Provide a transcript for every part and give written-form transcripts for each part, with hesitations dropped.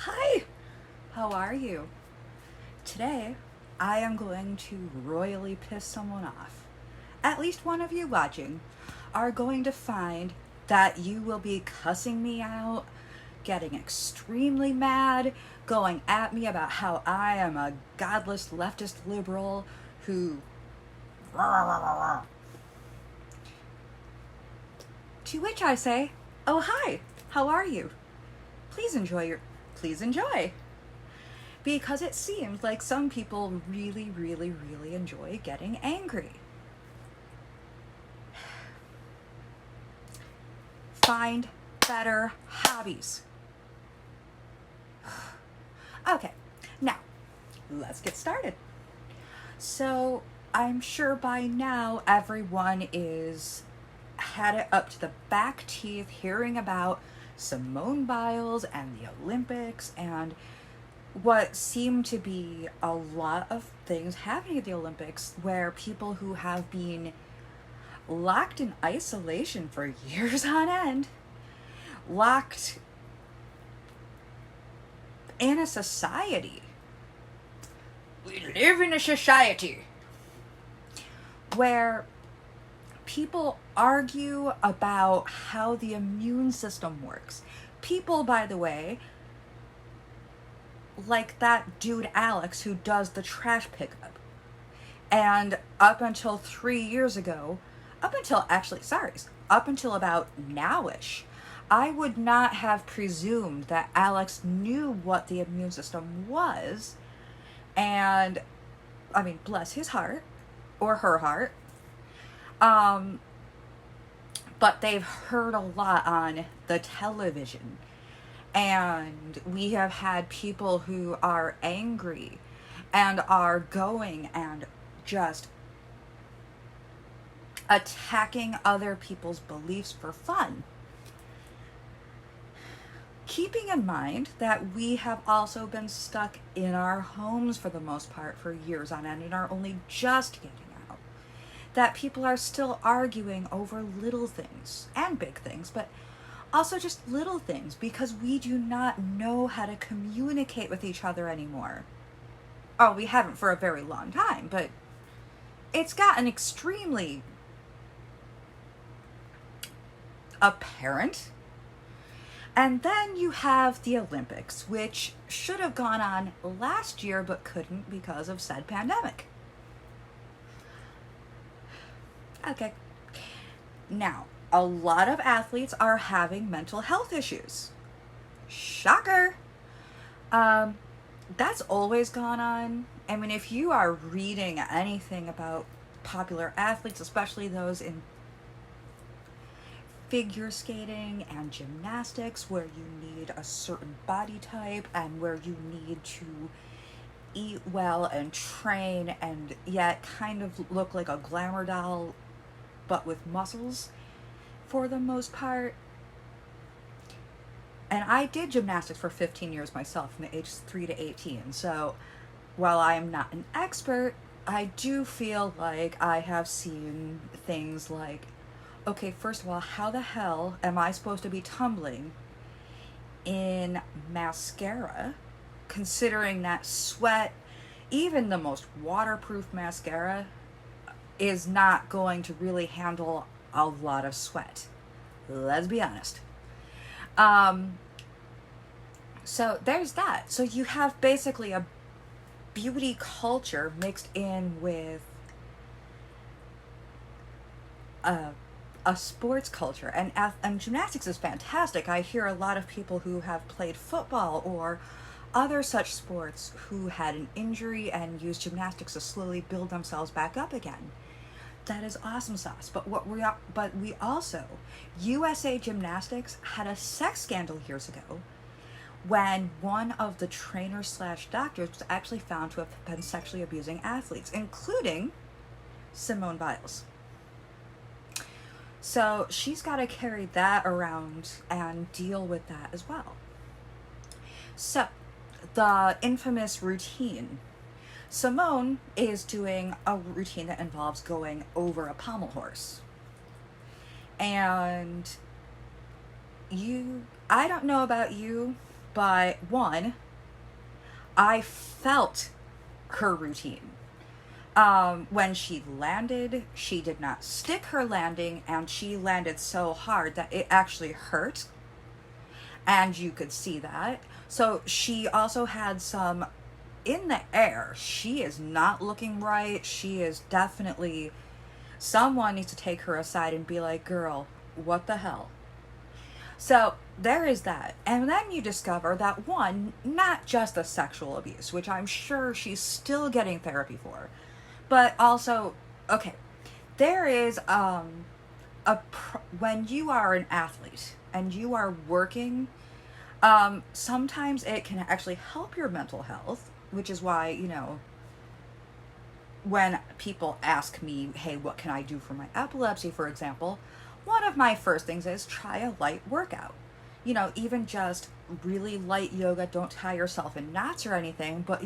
Hi, how are you? Today, I am going to royally piss someone off. At least one of you watching are going to find that you will be cussing me out, getting extremely mad, going at me about how I am a godless leftist liberal who. To which I say, oh hi, how are you? Please enjoy your. Please enjoy. Because it seems like some people really, really, really enjoy getting angry. Find better hobbies. Okay, now let's get started. So, I'm sure by now everyone is had it up to the back teeth hearing about Simone Biles and the Olympics and what seem to be a lot of things happening at the Olympics where people who have been locked in isolation for years on end, locked in a society. We live in a society where people argue about how the immune system works. People, by the way, like that dude Alex who does the trash pickup. And up until 3 years ago, up until about nowish, I would not have presumed that Alex knew what the immune system was. And, I mean, bless his heart, or her heart. But they've heard a lot on the television. And we have had people who are angry and are going and just attacking other people's beliefs for fun. Keeping in mind that we have also been stuck in our homes for the most part for years on end and are only just getting out. That people are still arguing over little things and big things, but also just little things because we do not know how to communicate with each other anymore. Oh, we haven't for a very long time, but it's gotten extremely apparent. And then you have the Olympics, which should have gone on last year but couldn't because of said pandemic. Okay. Now, a lot of athletes are having mental health issues. Shocker. That's always gone on. I mean, if you are reading anything about popular athletes, especially those in figure skating and gymnastics, where you need a certain body type and where you need to eat well and train and yet kind of look like a glamour doll but with muscles for the most part. And I did gymnastics for 15 years myself from the ages 3 to 18. So while I am not an expert, I do feel like I have seen things like, okay, first of all, how the hell am I supposed to be tumbling in mascara, considering that sweat, even the most waterproof mascara, is not going to really handle a lot of sweat. Let's be honest. So there's that. So you have basically a beauty culture mixed in with a sports culture, and gymnastics is fantastic. I hear a lot of people who have played football or other such sports who had an injury and used gymnastics to slowly build themselves back up again. That is awesome sauce. But we also, USA Gymnastics had a sex scandal years ago when one of the trainers / doctors was actually found to have been sexually abusing athletes, including Simone Biles. So she's got to carry that around and deal with that as well. So, the infamous routine. Simone is doing a routine that involves going over a pommel horse. And I don't know about you, But one, I felt her routine. When she landed, she did not stick her landing, and she landed so hard that it actually hurt. And you could see that. So she also had some in the air. She is not looking right. She is definitely, someone needs to take her aside and be like, girl, what the hell? So there is that. And then you discover that one, not just the sexual abuse, which I'm sure she's still getting therapy for, but also, okay, there is when you are an athlete and you are working, sometimes it can actually help your mental health, which is why, when people ask me, hey, what can I do for my epilepsy, for example, one of my first things is try a light workout. Even just really light yoga, don't tie yourself in knots or anything, but,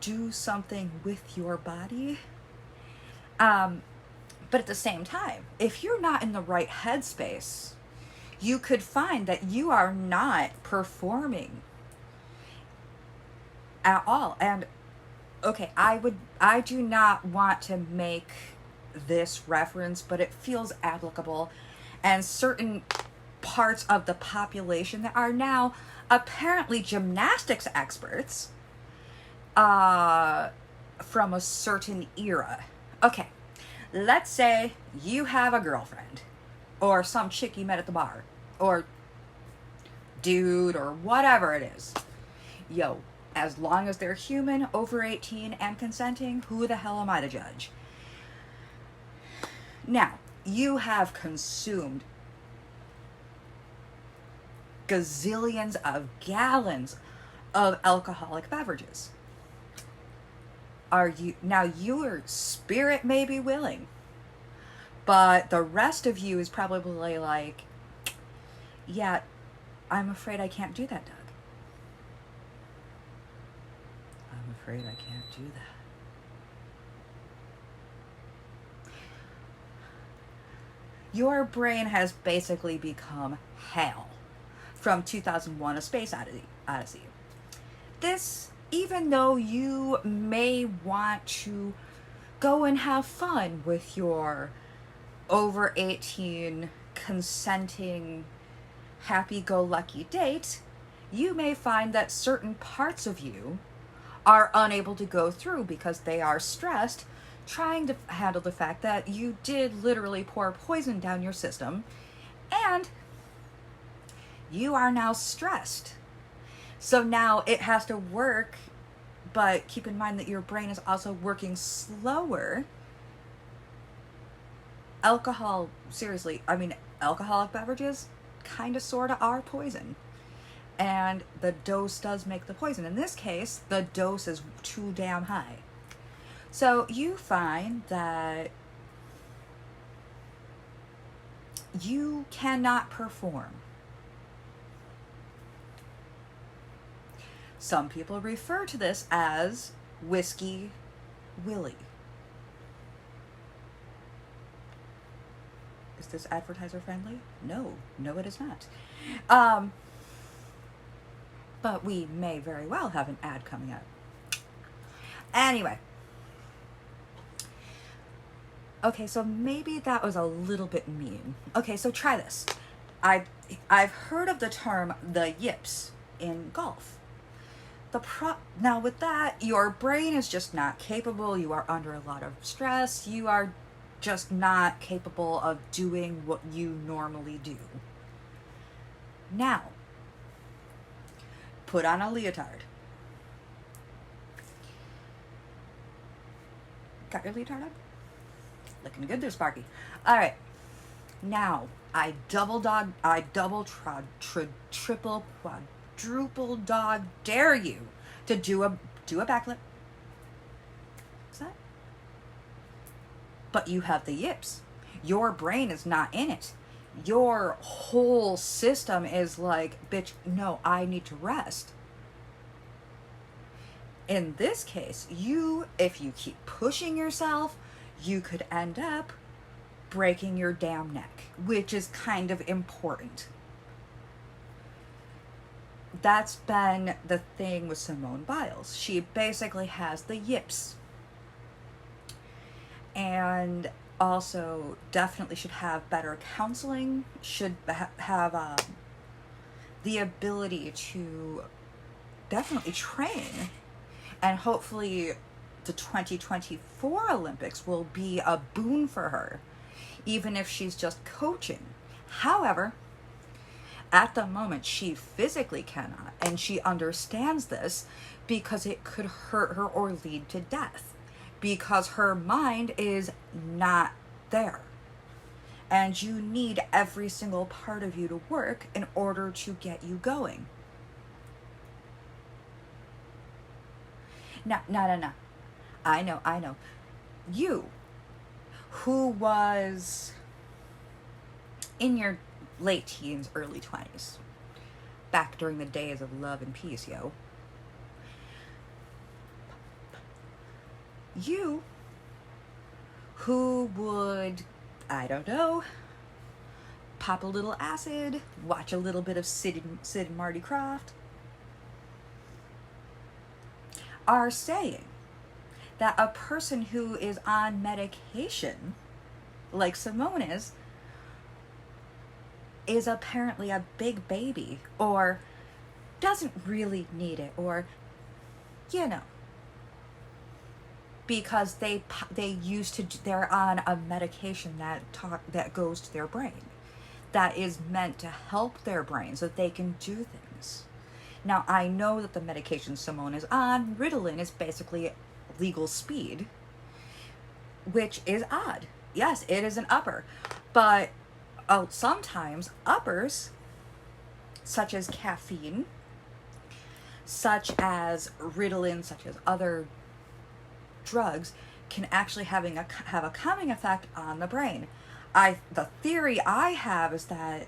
do something with your body. But at the same time, if you're not in the right headspace, you could find that you are not performing at all. And okay, I do not want to make this reference, but it feels applicable. And certain parts of the population that are now apparently gymnastics experts, from a certain era. Okay, let's say you have a girlfriend, or some chick you met at the bar, or dude, or whatever it is. Yo, as long as they're human, over 18, and consenting, who the hell am I to judge? Now, you have consumed gazillions of gallons of alcoholic beverages. Your spirit may be willing, but the rest of you is probably like, yeah, I'm afraid I can't do that, Doug. I'm afraid I can't do that. Your brain has basically become hell from 2001: A Space Odyssey. This, even though you may want to go and have fun with your over 18 consenting happy-go-lucky date, you may find that certain parts of you are unable to go through because they are stressed, trying to handle the fact that you did literally pour poison down your system, and you are now stressed. So now it has to work, but keep in mind that your brain is also working slower. Alcoholic beverages kind of sort of are poison. And the dose does make the poison. In this case, the dose is too damn high. So you find that you cannot perform. Some people refer to this as Whiskey Willie. Is this advertiser friendly? No, it is not. But we may very well have an ad coming up. Anyway. Okay, so maybe that was a little bit mean. Okay, so try this. I've heard of the term the yips in golf. Now with that, your brain is just not capable. You are under a lot of stress. You are just not capable of doing what you normally do. Now, put on a leotard. Got your leotard on? Looking good there, Sparky. All right. Now, I triple, quadruple dog dare you to do a backflip. What's that? But you have the yips. Your brain is not in it. Your whole system is like, bitch, no, I need to rest. In this case, if you keep pushing yourself, you could end up breaking your damn neck, which is kind of important. That's been the thing with Simone Biles. She basically has the yips. And also definitely should have better counseling, should have the ability to definitely train, and hopefully the 2024 Olympics will be a boon for her, even if she's just coaching. However, at the moment she physically cannot, and she understands this because it could hurt her or lead to death, because her mind is not there. And you need every single part of you to work in order to get you going. No. I know. You, who was in your late teens, early 20s, back during the days of love and peace, yo. You, who would, I don't know, pop a little acid, watch a little bit of Sid and Marty Krofft, are saying that a person who is on medication, like Simone is apparently a big baby, or doesn't really need it, or, you know, because they're on a medication that goes to their brain, that is meant to help their brain so that they can do things. Now, I know that the medication Simone is on, Ritalin, is basically legal speed, which is odd. Yes, it is an upper, but sometimes uppers, such as caffeine, such as Ritalin, such as other drugs, can actually have a calming effect on the brain. The theory I have is that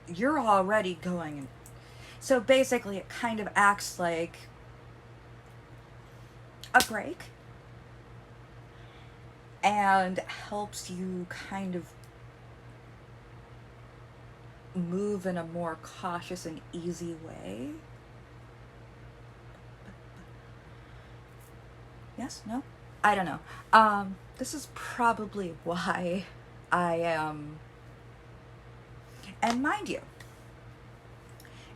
you're already going, so basically it kind of acts like a break and helps you kind of move in a more cautious and easy way. Yes? No? I don't know. This is probably why I am. And mind you,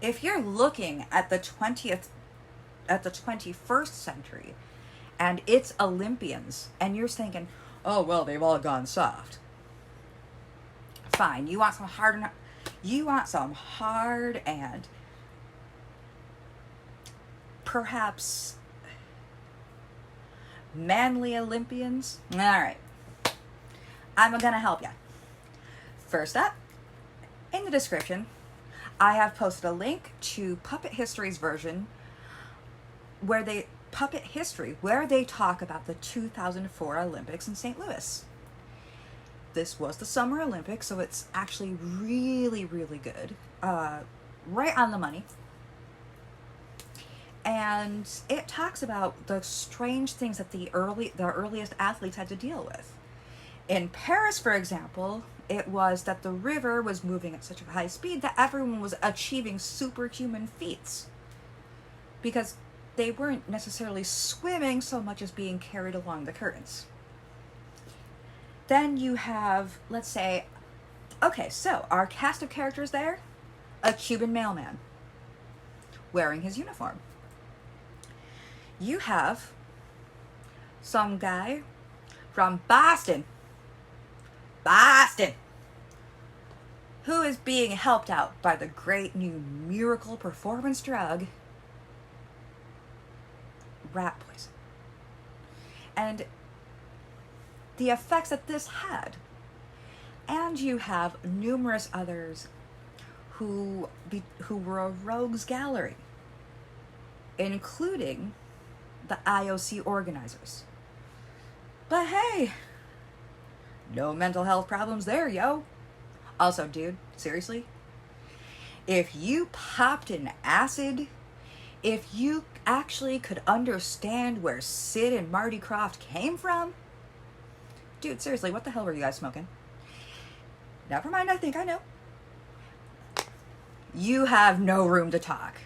if you're looking at the 21st century and it's Olympians, and you're thinking, oh, well, they've all gone soft. Fine. You want some hard and perhaps manly Olympians? All right. I'm going to help you. First up, in the description, I have posted a link to Puppet History's version where they talk about the 2004 Olympics in St. Louis. This was the Summer Olympics, so it's actually really, really good. Right on the money. And it talks about the strange things that the earliest athletes had to deal with. In Paris, for example, it was that the river was moving at such a high speed that everyone was achieving superhuman feats, because they weren't necessarily swimming so much as being carried along the currents. Then you have, let's say, okay, so our cast of characters there, a Cuban mailman wearing his uniform. You have some guy from Boston, who is being helped out by the great new miracle performance drug, rat poison. And the effects that this had. And you have numerous others who were a rogues gallery, including the IOC organizers. But hey, no mental health problems there, yo. Also, dude, seriously, if you popped an acid, if you actually could understand where Sid and Marty Krofft came from, dude, seriously, what the hell were you guys smoking? Never mind, I think I know. You have no room to talk.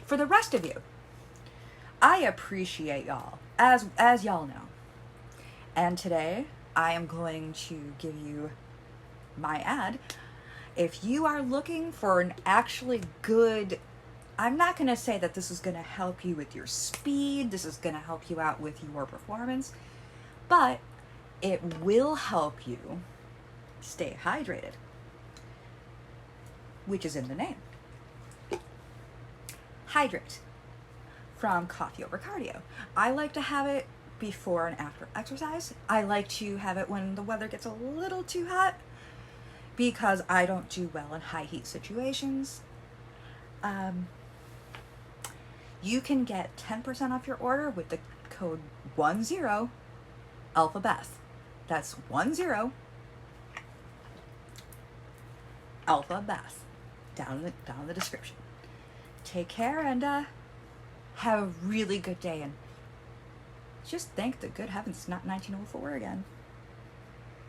For the rest of you, I appreciate y'all, as y'all know. And today, I am going to give you my ad. If you are looking for an actually good, I'm not going to say that this is going to help you with your speed, this is going to help you out with your performance, but it will help you stay hydrated, which is in the name. Hydrate from Coffee Over Cardio. I like to have it before and after exercise. I like to have it when the weather gets a little too hot because I don't do well in high heat situations. You can get 10% off your order with the code 10 Alpha Beth. That's 10 Alpha Beth. Down in the description. Take care and have a really good day, and just thank the good heavens it's not 1904 again.